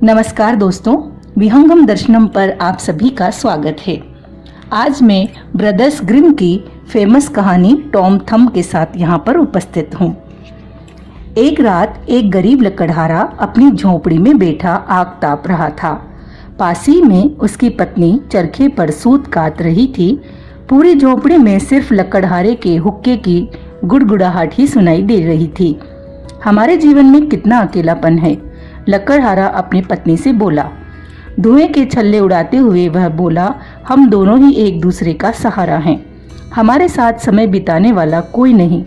नमस्कार दोस्तों, विहंगम दर्शनम पर आप सभी का स्वागत है। आज मैं ब्रदर्स ग्रिम की फेमस कहानी टॉम थंब के साथ यहाँ पर उपस्थित हूँ। एक रात एक गरीब लकड़हारा अपनी झोपड़ी में बैठा आग ताप रहा था। पास ही में उसकी पत्नी चरखे पर सूत काट रही थी। पूरी झोपड़ी में सिर्फ लकड़हारे के हुक्के की गुड़गुड़ाहट ही सुनाई दे रही थी। हमारे जीवन में कितना अकेलापन है, लकड़हारा अपनी पत्नी से बोला। धुएं के छल्ले उड़ाते हुए वह बोला, हम दोनों ही एक दूसरे का सहारा हैं। हमारे साथ समय बिताने वाला कोई नहीं।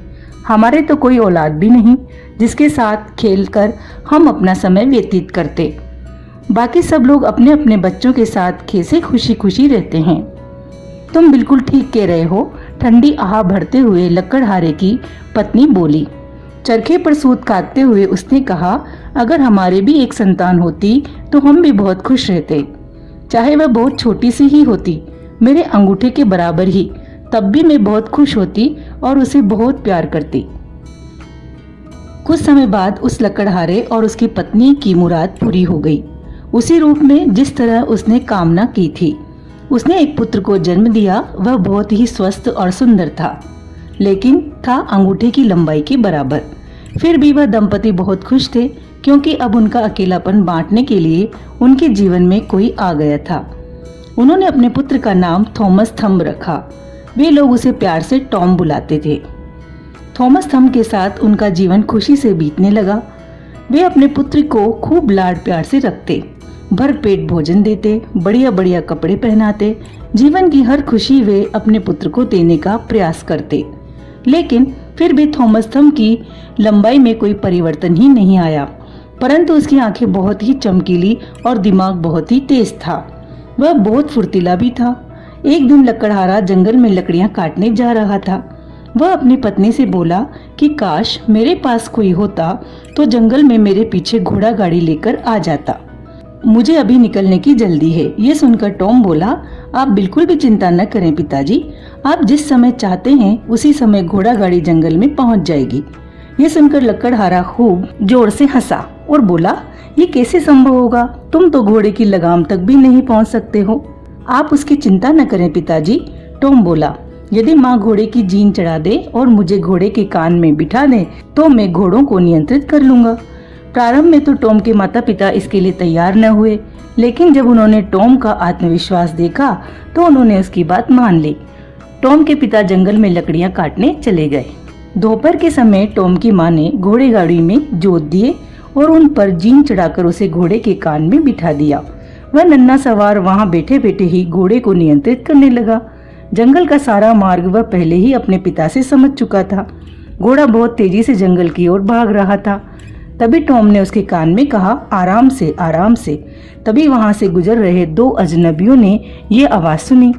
हमारे तो कोई औलाद भी नहीं जिसके साथ खेलकर हम अपना समय व्यतीत करते। बाकी सब लोग अपने अपने बच्चों के साथ कैसे खुशी खुशी रहते हैं। तुम बिल्कुल ठीक कह रहे हो, ठंडी आह भरते हुए लकड़हारे की पत्नी बोली। चरखे पर सूत काटते हुए उसने कहा, अगर हमारे भी एक संतान होती तो हम भी बहुत खुश रहते। चाहे वह बहुत छोटी सी ही होती, मेरे अंगूठे के बराबर ही, तब भी मैं बहुत खुश होती और उसे बहुत प्यार करती। कुछ समय बाद उस लकड़हारे और उसकी पत्नी की मुराद पूरी हो गई, उसी रूप में जिस तरह उसने कामना की थी। उसने एक पुत्र को जन्म दिया। वह बहुत ही स्वस्थ और सुंदर था, लेकिन था अंगूठे की लंबाई के बराबर। फिर भी वह दंपति बहुत खुश थे, क्योंकि अब उनका अकेलापन बांटने के लिए उनके जीवन में कोई आ गया था। उन्होंने अपने पुत्र का नाम थॉमस थंब रखा। वे लोग उसे प्यार से टॉम बुलाते थे। थॉमस थंब के साथ उनका जीवन खुशी से बीतने लगा। वे अपने पुत्र को खूब लाड प्यार से रखते, भर पेट भोजन देते, बढ़िया बढ़िया कपड़े पहनाते। जीवन की हर खुशी वे अपने पुत्र को देने का प्रयास करते। लेकिन फिर भी थॉमस थंब की लंबाई में कोई परिवर्तन ही नहीं आया, परंतु उसकी आंखें बहुत ही चमकीली और दिमाग बहुत ही तेज था। वह बहुत फुर्तीला भी था। एक दिन लकड़हारा जंगल में लकड़ियां काटने जा रहा था। वह अपनी पत्नी से बोला कि काश मेरे पास कोई होता तो जंगल में मेरे पीछे घोड़ा गाड़ी लेकर आ जाता। मुझे अभी निकलने की जल्दी है। ये सुनकर टॉम बोला, आप बिल्कुल भी चिंता न करें पिताजी, आप जिस समय चाहते हैं उसी समय घोड़ा गाड़ी जंगल में पहुंच जाएगी। ये सुनकर लकड़हारा खूब जोर से हंसा और बोला, ये कैसे संभव होगा? तुम तो घोड़े की लगाम तक भी नहीं पहुंच सकते हो। आप उसकी चिंता न करें पिताजी, टॉम बोला। यदि माँ घोड़े की जीन चढ़ा दे और मुझे घोड़े के कान में बिठा दे तो मैं घोड़ों को नियंत्रित कर लूंगा। प्रारंभ में तो टॉम के माता पिता इसके लिए तैयार न हुए, लेकिन जब उन्होंने टॉम का आत्मविश्वास देखा तो उन्होंने उसकी बात मान ली। टॉम के पिता जंगल में लकड़ियां काटने चले गए। दोपहर के समय टॉम की माँ ने घोड़े गाड़ी में जोत दिए और उन पर जीन चढ़ाकर उसे घोड़े के कान में बिठा दिया। वह नन्हा सवार वहां बैठे बैठे ही घोड़े को नियंत्रित करने लगा। जंगल का सारा मार्ग वह पहले ही अपने पिता से समझ चुका था। घोड़ा बहुत तेजी से जंगल की ओर भाग रहा था। तभी टॉम ने उसके कान में कहा, आराम से आराम से। तभी वहां से गुजर रहे दो अजनबियों ने ये आवाज सुनी।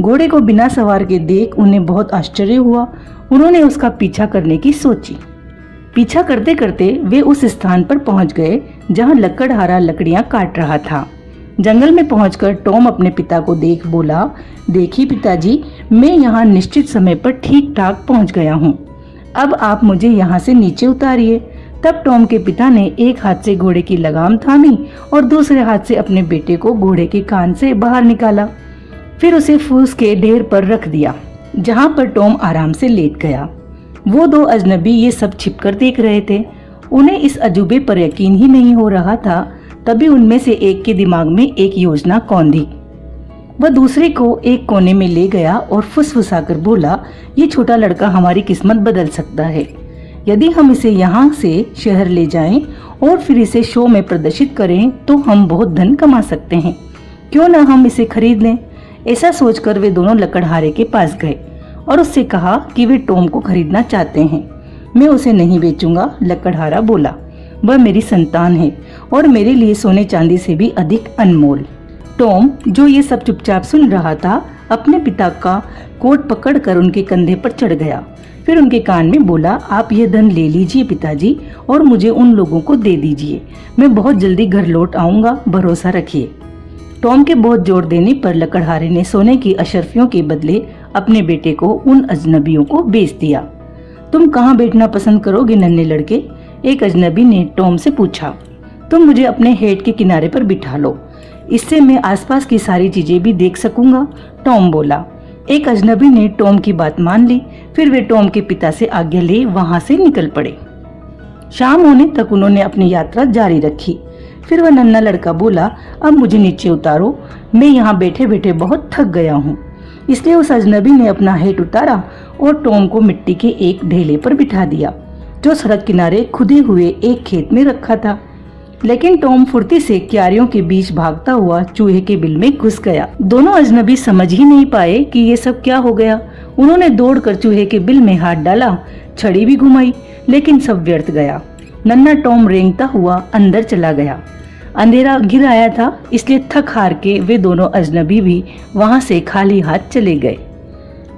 घोड़े को बिना सवार के देख उन्हें बहुत आश्चर्य हुआ। उन्होंने उसका पीछा करने की सोची। पीछा करते करते वे उस स्थान पर पहुंच गए जहां लकड़हारा लकड़ियां काट रहा था। जंगल में पहुंचकर टॉम अपने पिता को देख बोला, देखिए पिताजी, मैं यहाँ निश्चित समय पर ठीक ठाक पहुंच गया हूँ। अब आप मुझे यहाँ से नीचे उतारिए। तब टॉम के पिता ने एक हाथ से घोड़े की लगाम थामी और दूसरे हाथ से अपने बेटे को घोड़े के कान से बाहर निकाला। फिर उसे फूस के ढेर पर रख दिया, जहां पर टॉम आराम से लेट गया। वो दो अजनबी ये सब छिपकर देख रहे थे। उन्हें इस अजूबे पर यकीन ही नहीं हो रहा था। तभी उनमें से एक के दिमाग में एक योजना कौंधी। वह दूसरे को एक कोने में ले गया और फुसफुसाकर बोला, ये छोटा लड़का हमारी किस्मत बदल सकता है। यदि हम इसे यहाँ से शहर ले जाएं और फिर इसे शो में प्रदर्शित करें तो हम बहुत धन कमा सकते हैं। क्यों ना हम इसे खरीद लें? ऐसा सोचकर वे दोनों लकड़हारे के पास गए और उससे कहा कि वे टॉम को खरीदना चाहते हैं। मैं उसे नहीं बेचूंगा, लकड़हारा बोला। वह मेरी संतान है और मेरे लिए सोने चांदी से भी अधिक अनमोल। टॉम, जो ये सब चुपचाप सुन रहा था, अपने पिता का कोट पकड़कर उनके कंधे पर चढ़ गया। फिर उनके कान में बोला, आप ये धन ले लीजिए पिताजी और मुझे उन लोगों को दे दीजिए। मैं बहुत जल्दी घर लौट आऊंगा, भरोसा रखिए। टॉम के बहुत जोर देने पर लकड़हारे ने सोने की अशर्फियों के बदले अपने बेटे को उन अजनबियों को बेच दिया। तुम कहाँ बैठना पसंद करोगे नन्हे लड़के? एक अजनबी ने टॉम से पूछा। तुम मुझे अपने हेड के किनारे पर बिठा लो, इससे मैं आसपास की सारी चीजें भी देख सकूंगा, टॉम बोला। एक अजनबी ने टॉम की बात मान ली। फिर वे टॉम के पिता से आज्ञा ले वहां से निकल पड़े। शाम होने तक उन्होंने अपनी यात्रा जारी रखी। फिर वह नन्हा लड़का बोला, अब मुझे नीचे उतारो, मैं यहाँ बैठे बैठे बहुत थक गया हूँ। इसलिए उस अजनबी ने अपना हेड उतारा और टॉम को मिट्टी के एक ढेले पर बिठा दिया, जो सड़क किनारे खुदे हुए एक खेत में रखा था। लेकिन टॉम फुर्ती से क्यारियों के बीच भागता हुआ चूहे के बिल में घुस गया। दोनों अजनबी समझ ही नहीं पाए कि ये सब क्या हो गया। उन्होंने दौड़कर चूहे के बिल में हाथ डाला, छड़ी भी घुमाई, लेकिन सब व्यर्थ गया। नन्हा टॉम रेंगता हुआ अंदर चला गया। अंधेरा घिर आया था, इसलिए थक हार के वे दोनों अजनबी भी वहां से खाली हाथ चले गए।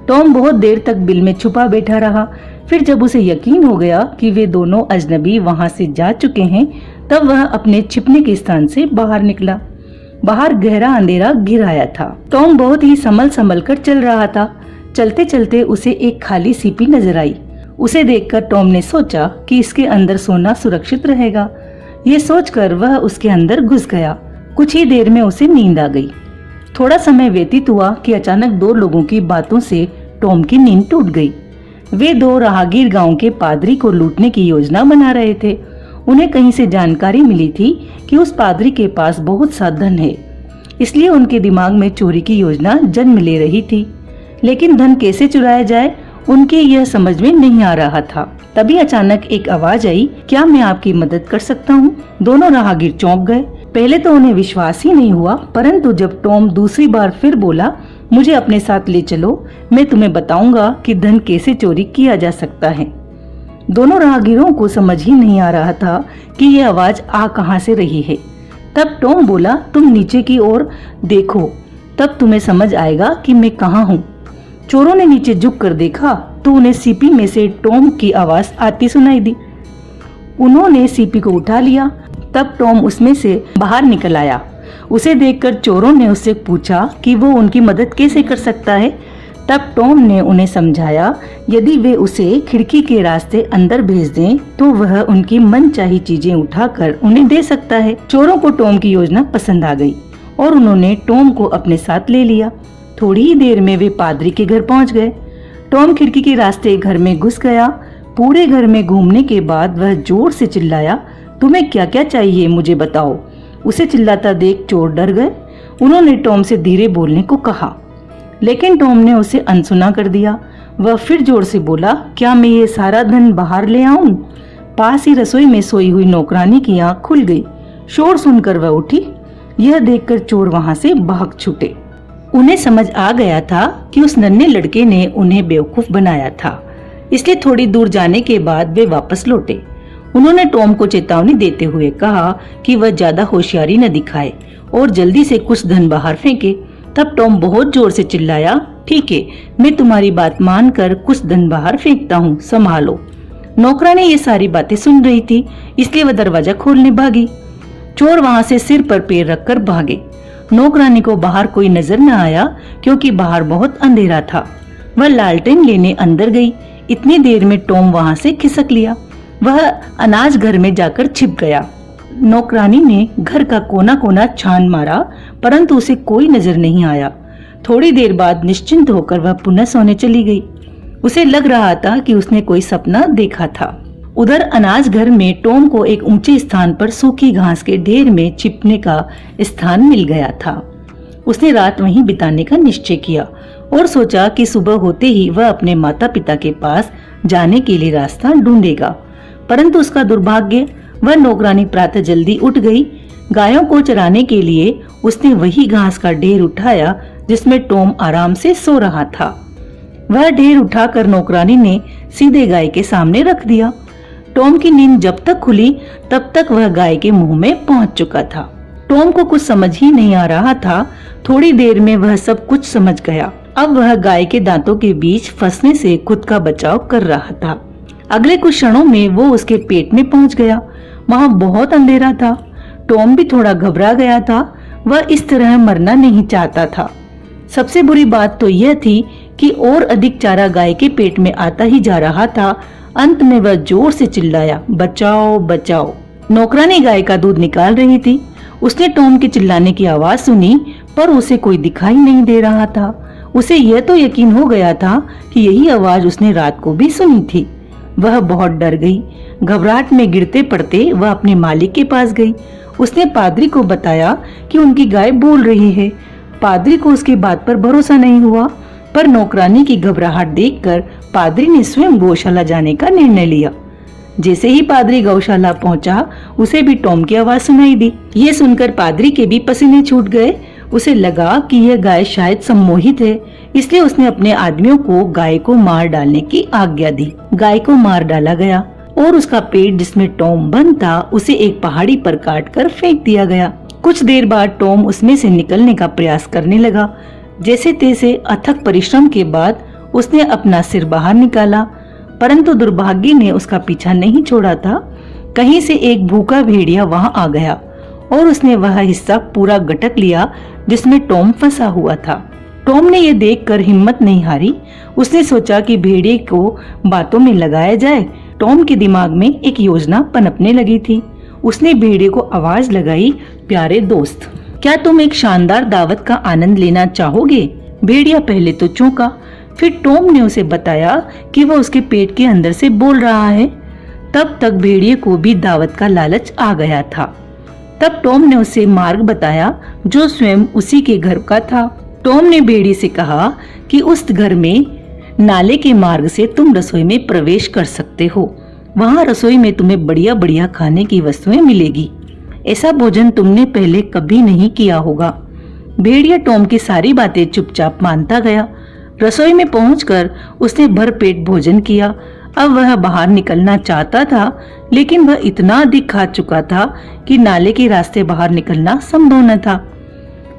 टॉम बहुत देर तक बिल में छुपा बैठा रहा। फिर जब उसे यकीन हो गया कि वे दोनों अजनबी वहां से जा चुके हैं, तब वह अपने छिपने के स्थान से बाहर निकला। बाहर गहरा अंधेरा घिर आया था। टॉम बहुत ही संभल कर चल रहा था। चलते चलते उसे एक खाली सीपी नजर आई। उसे देखकर टॉम ने सोचा कि इसके अंदर सोना सुरक्षित रहेगा। ये सोचकर वह उसके अंदर घुस गया। कुछ ही देर में उसे नींद आ गई। थोड़ा समय व्यतीत हुआ कि अचानक दो लोगों की बातों से टॉम की नींद टूट गई। वे दो राहगीर गांव के पादरी को लूटने की योजना बना रहे थे। उन्हें कहीं से जानकारी मिली थी कि उस पादरी के पास बहुत सा धन है, इसलिए उनके दिमाग में चोरी की योजना जन्म ले रही थी। लेकिन धन कैसे चुराया जाए, उनके यह समझ में नहीं आ रहा था। तभी अचानक एक आवाज आई, क्या मैं आपकी मदद कर सकता हूँ? दोनों राहगीर चौंक गए। पहले तो उन्हें विश्वास ही नहीं हुआ, परंतु जब टॉम दूसरी बार फिर बोला, मुझे अपने साथ ले चलो, मैं तुम्हें बताऊंगा कि धन कैसे चोरी किया जा सकता है। दोनों राहगीरों को समझ ही नहीं आ रहा था कि यह आवाज आ कहां से रही है। तब टॉम बोला, तुम नीचे की ओर देखो, तब तुम्हें समझ आएगा कि मैं कहाँ हूँ। चोरों ने नीचे झुक कर देखा तो उन्हें सीपी में से टॉम की आवाज आती सुनाई दी। उन्होंने सीपी को उठा लिया। तब टॉम उसमें से बाहर निकल आया। उसे देखकर चोरों ने उससे पूछा कि वो उनकी मदद कैसे कर सकता है। तब टॉम ने उन्हें समझाया, यदि वे उसे खिड़की के रास्ते अंदर भेज दें तो वह उनकी मनचाही चीजें उठाकर उन्हें दे सकता है। चोरों को टॉम की योजना पसंद आ गई और उन्होंने टॉम को अपने साथ ले लिया। थोड़ी ही देर में वे पादरी के घर पहुंच गए। टॉम खिड़की के रास्ते घर में घुस गया। पूरे घर में घूमने के बाद वह जोर से चिल्लाया, तुम्हें क्या क्या चाहिए मुझे बताओ। उसे चिल्लाता देख चोर डर गए। उन्होंने टॉम से धीरे बोलने को कहा, लेकिन टॉम ने उसे अनसुना कर दिया। वह फिर जोर से बोला, क्या मैं ये सारा धन बाहर ले आऊं? पास ही रसोई में सोई हुई नौकरानी की आंख खुल गई। शोर सुनकर वह उठी। यह देखकर चोर वहां से भाग छूटे। उन्हें समझ आ गया था कि उस नन्हे लड़के ने उन्हें बेवकूफ बनाया था, इसलिए थोड़ी दूर जाने के बाद वे वापस लौटे। उन्होंने टॉम को चेतावनी देते हुए कहा कि वह ज्यादा होशियारी न दिखाए और जल्दी से कुछ धन बाहर फेंके। तब टॉम बहुत जोर से चिल्लाया, ठीक है, मैं तुम्हारी बात मानकर कुछ धन बाहर फेंकता हूँ, संभालो। नौकरानी ये सारी बातें सुन रही थी, इसलिए वह दरवाजा खोलने भागी। चोर वहां से सिर पर पैर रखकर भागे। नौकरानी को बाहर कोई नजर न आया क्योंकि बाहर बहुत अंधेरा था। वह लालटेन लेने अंदर गई। इतनी देर में टॉम वहां से खिसक लिया। वह अनाज घर में जाकर छिप गया। नौकरानी ने घर का कोना कोना छान मारा, परंतु उसे कोई नजर नहीं आया। थोड़ी देर बाद निश्चिंत होकर वह पुनः सोने चली गई। उसे लग रहा था कि उसने कोई सपना देखा था। उधर अनाज घर में टॉम को एक ऊंचे स्थान पर सूखी घास के ढेर में छिपने का स्थान मिल गया था। उसने रात वहीं बिताने का निश्चय किया और सोचा कि सुबह होते ही वह अपने माता पिता के पास जाने के लिए रास्ता ढूंढेगा। परंतु उसका दुर्भाग्य, वह नौकरानी प्रातः जल्दी उठ गई। गायों को चराने के लिए उसने वही घास का ढेर उठाया जिसमें टॉम आराम से सो रहा था। वह ढेर उठाकर नौकरानी ने सीधे गाय के सामने रख दिया। टॉम की नींद जब तक खुली तब तक वह गाय के मुंह में पहुंच चुका था। टॉम को कुछ समझ ही नहीं आ रहा था। थोड़ी देर में वह सब कुछ समझ गया। अब वह गाय के दांतों के बीच फंसने से खुद का बचाव कर रहा था। अगले कुछ क्षणों में वो उसके पेट में पहुंच गया। वहां बहुत अंधेरा था। टॉम भी थोड़ा घबरा गया था। वह इस तरह मरना नहीं चाहता था। सबसे बुरी बात तो यह थी कि और अधिक चारा गाय के पेट में आता ही जा रहा था। अंत में वह जोर से चिल्लाया, बचाओ बचाओ। नौकरानी गाय का दूध निकाल रही थी। उसने टॉम के चिल्लाने की आवाज सुनी, पर उसे कोई दिखाई नहीं दे रहा था। उसे यह तो यकीन हो गया था कि यही आवाज उसने रात को भी सुनी थी। वह बहुत डर गई। घबराहट में गिरते पड़ते वह अपने मालिक के पास गई। उसने पादरी को बताया कि उनकी गाय बोल रही है। पादरी को उसकी बात पर भरोसा नहीं हुआ, पर नौकरानी की घबराहट देखकर पादरी ने स्वयं गौशाला जाने का निर्णय लिया। जैसे ही पादरी गौशाला पहुंचा, उसे भी टॉम की आवाज सुनाई दी। ये सुनकर पादरी के भी पसीने छूट गए। उसे लगा कि यह गाय शायद सम्मोहित है, इसलिए उसने अपने आदमियों को गाय को मार डालने की आज्ञा दी। गाय को मार डाला गया और उसका पेट, जिसमें टॉम बंद था, उसे एक पहाड़ी पर काटकर फेंक दिया गया। कुछ देर बाद टॉम उसमें से निकलने का प्रयास करने लगा। जैसे तैसे अथक परिश्रम के बाद उसने अपना सिर बाहर निकाला, परंतु दुर्भाग्य ने उसका पीछा नहीं छोड़ा था। कहीं से एक भूखा भेड़िया वहां आ गया और उसने वह हिस्सा पूरा गटक लिया जिसमें टॉम फंसा हुआ था। टॉम ने यह देखकर हिम्मत नहीं हारी। उसने सोचा कि भेड़िए को बातों में लगाया जाए। टॉम के दिमाग में एक योजना पनपने लगी थी। उसने भेड़िए को आवाज लगाई, प्यारे दोस्त, क्या तुम एक शानदार दावत का आनंद लेना चाहोगे? भेड़िया पहले तो चौंका, फिर टॉम ने उसे बताया कि वह उसके पेट के अंदर से बोल रहा है। तब तक भेड़िए को भी दावत का लालच आ गया था। तब टॉम ने उसे मार्ग बताया जो स्वयं उसी के घर का था। टॉम ने भेड़िए से कहा कि उस घर में नाले के मार्ग से तुम रसोई में प्रवेश कर सकते हो। वहाँ रसोई में तुम्हें बढ़िया बढ़िया खाने की वस्तुएं मिलेगी। ऐसा भोजन तुमने पहले कभी नहीं किया होगा। भेड़िया टॉम की सारी बातें चुपचाप मानता गया। रसोई में पहुंचकर उसने भरपेट भोजन किया। अब वह बाहर निकलना चाहता था, लेकिन वह इतना अधिक खा चुका था कि नाले के रास्ते बाहर निकलना संभव न था।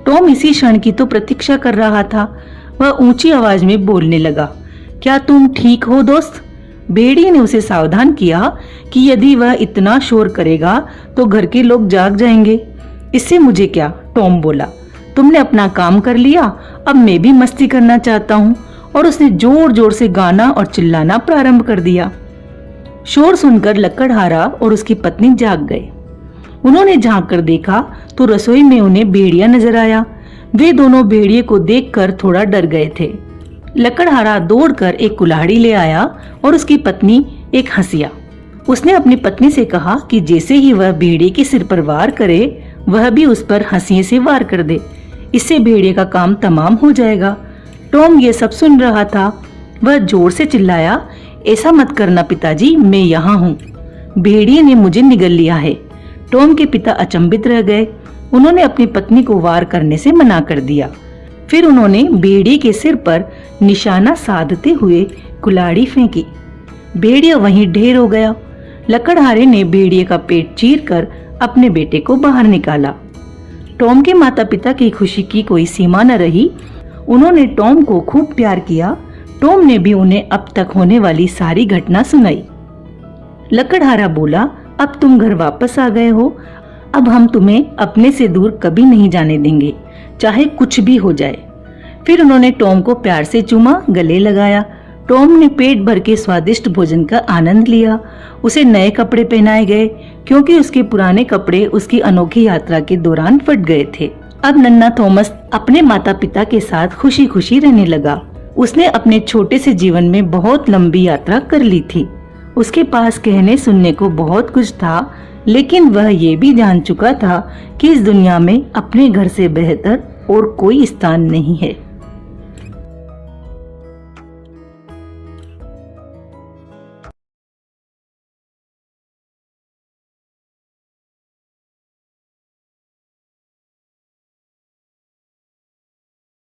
टॉम इसी क्षण की तो प्रतीक्षा कर रहा था। वह ऊंची आवाज में बोलने लगा, क्या तुम ठीक हो दोस्त? भेड़िए ने उसे सावधान किया कि यदि वह इतना शोर करेगा तो घर के लोग जाग जाएंगे। इससे मुझे क्या? टॉम बोला, तुमने अपना काम कर लिया, अब मैं भी मस्ती करना चाहता हूँ। और उसने जोर जोर से गाना और चिल्लाना प्रारंभ कर दिया। शोर सुनकर लकड़हारा और उसकी पत्नी जाग गए। उन्होंने झांक कर देखा तो रसोई में उन्हें भेड़िया नजर आया। वे दोनों भेड़िए को देखकर थोड़ा डर गए थे। लकड़हारा दौड़कर एक कुल्हाड़ी ले आया और उसकी पत्नी एक हंसिया। उसने अपनी पत्नी से कहा कि जैसे ही वह भेड़िए के सिर पर वार करे, वह भी उस पर हंसिए से वार कर दे। इससे भेड़िए का काम तमाम हो जाएगा। टॉम ये सब सुन रहा था। वह जोर से चिल्लाया, ऐसा मत करना पिताजी, मैं यहाँ हूँ। भेड़िए ने मुझे निगल लिया है। टॉम के पिता अचंभित रह गए। उन्होंने अपनी पत्नी को वार करने से मना कर दिया। फिर उन्होंने भेड़िए के सिर पर निशाना साधते हुए कुल्हाड़ी फेंकी। भेड़िया वहीं ढेर हो गया। लकड़हारे ने भेड़िए का पेट चीरकर अपने बेटे को बाहर निकाला। टॉम के माता पिता की खुशी की कोई सीमा न रही। उन्होंने टॉम को खूब प्यार किया। टॉम ने भी उन्हें अब तक होने वाली सारी घटना सुनाई। लकड़हारा बोला, अब तुम घर वापस आ गए हो। अब हम तुम्हें अपने से दूर कभी नहीं जाने देंगे, चाहे कुछ भी हो जाए। फिर उन्होंने टॉम को प्यार से चूमा, गले लगाया। टॉम ने पेट भर के स्वादिष्ट भोजन का आनंद लिया। उसे नए कपड़े पहनाए गए, क्योंकि उसके पुराने कपड़े उसकी अनोखी यात्रा के दौरान फट गए थे। अब नन्हा थॉमस अपने माता पिता के साथ खुशी खुशी रहने लगा। उसने अपने छोटे से जीवन में बहुत लंबी यात्रा कर ली थी। उसके पास कहने सुनने को बहुत कुछ था, लेकिन वह ये भी जान चुका था कि इस दुनिया में अपने घर से बेहतर और कोई स्थान नहीं है।